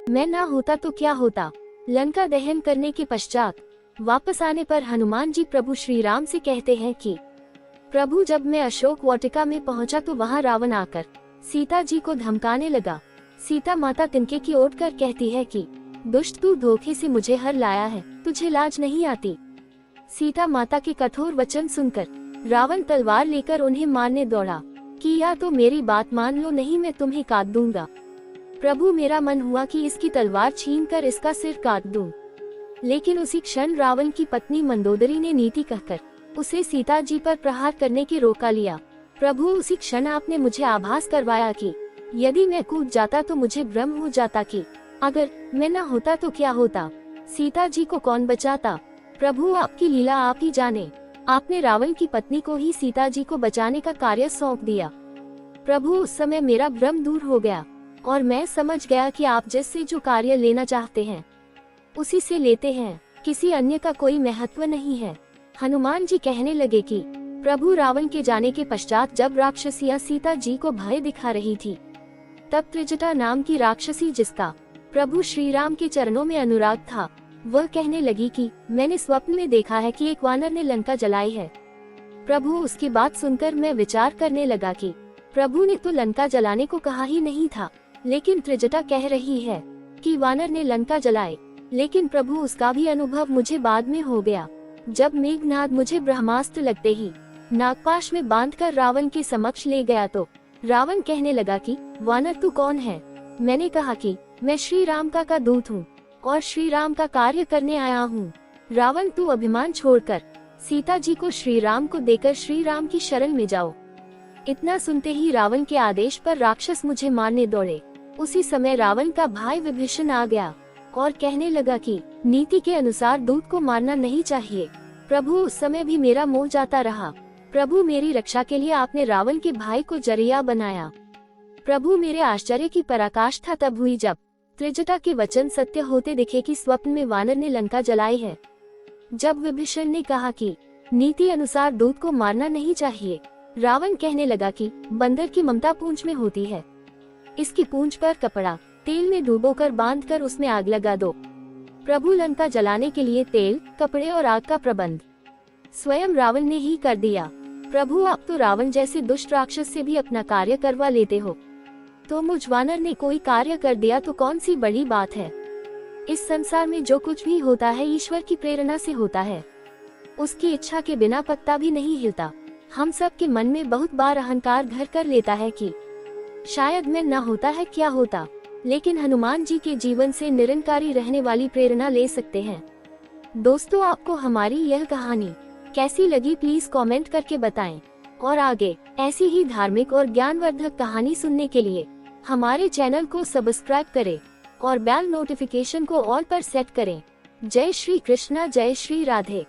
मैं ना होता तो क्या होता। लंका दहन करने के पश्चात वापस आने पर हनुमान जी प्रभु श्री राम से कहते हैं कि प्रभु, जब मैं अशोक वाटिका में पहुंचा तो वहां रावण आकर सीता जी को धमकाने लगा। सीता माता तिनके की ओट कर कहती है कि दुष्ट, तू धोखे से मुझे हर लाया है, तुझे लाज नहीं आती। सीता माता के कठोर वचन सुनकर रावण तलवार लेकर उन्हें मारने दौड़ा कि या तो मेरी बात मान लो, नहीं मैं तुम्हें काट दूंगा। प्रभु, मेरा मन हुआ कि इसकी तलवार छीनकर इसका सिर काट दूं। लेकिन उसी क्षण रावण की पत्नी मंदोदरी ने नीति कहकर उसे सीता जी पर प्रहार करने की रोका लिया। प्रभु, उसी क्षण आपने मुझे आभास करवाया कि यदि मैं कूद जाता तो मुझे भ्रम हो जाता कि अगर मैं न होता तो क्या होता, सीता जी को कौन बचाता। प्रभु, आपकी लीला आप ही जाने। आपने रावण की पत्नी को ही सीता जी को बचाने का कार्य सौंप दिया। प्रभु, उस समय मेरा भ्रम दूर हो गया और मैं समझ गया कि आप जिससे जो कार्य लेना चाहते हैं उसी से लेते हैं, किसी अन्य का कोई महत्व नहीं है। हनुमान जी कहने लगे कि प्रभु, रावण के जाने के पश्चात जब राक्षसियां सीता जी को भय दिखा रही थी, तब त्रिजटा नाम की राक्षसी, जिसका प्रभु श्री राम के चरणों में अनुराग था, वह कहने लगी कि मैंने स्वप्न में देखा है कि एक वानर ने लंका जलाई है। प्रभु, उसकी बात सुनकर मैं विचार करने लगा कि प्रभु ने तो लंका जलाने को कहा ही नहीं था, लेकिन त्रिजटा कह रही है कि वानर ने लंका जलाए। लेकिन प्रभु, उसका भी अनुभव मुझे बाद में हो गया, जब मेघनाद मुझे ब्रह्मास्त्र लगते ही नागपाश में बांधकर रावण के समक्ष ले गया तो रावण कहने लगा कि वानर, तू कौन है। मैंने कहा कि मैं श्री राम का दूत हूँ और श्री राम का कार्य करने आया हूँ। रावण, तू अभिमान छोड़कर सीता जी को श्री राम को देकर श्री राम की शरण में जाओ। इतना सुनते ही रावण के आदेश पर राक्षस मुझे मारने दौड़े। उसी समय रावण का भाई विभीषण आ गया और कहने लगा कि नीति के अनुसार दूत को मारना नहीं चाहिए। प्रभु, उस समय भी मेरा मोह जाता रहा। प्रभु, मेरी रक्षा के लिए आपने रावण के भाई को जरिया बनाया। प्रभु, मेरे आश्चर्य की पराकाष्ठा तब हुई जब त्रिजटा के वचन सत्य होते दिखे कि स्वप्न में वानर ने लंका जलाई है। जब विभीषण ने कहा कि नीति अनुसार दूत को मारना नहीं चाहिए, रावण कहने लगा कि बंदर की ममता पूंछ में होती है, इसकी पूंछ पर कपड़ा तेल में डुबोकर बांधकर उसमें आग लगा दो। प्रभु, लंका जलाने के लिए तेल, कपड़े और आग का प्रबंध स्वयं रावण ने ही कर दिया। प्रभु, आप तो रावण जैसे दुष्ट राक्षस से भी अपना कार्य करवा लेते हो, तो मुझ वानर ने कोई कार्य कर दिया तो कौन सी बड़ी बात है। इस संसार में जो कुछ भी होता है ईश्वर की प्रेरणा से होता है, उसकी इच्छा के बिना पत्ता भी नहीं हिलता। हम सब के मन में बहुत बार अहंकार घर कर लेता है कि शायद मैं न होता है क्या होता, लेकिन हनुमान जी के जीवन से निरंकारी रहने वाली प्रेरणा ले सकते हैं। दोस्तों, आपको हमारी यह कहानी कैसी लगी प्लीज कमेंट करके बताएं और आगे ऐसी ही धार्मिक और ज्ञानवर्धक कहानी सुनने के लिए हमारे चैनल को सब्सक्राइब करें और बेल नोटिफिकेशन को ऑल पर सेट करें। जय श्री कृष्णा, जय श्री राधे।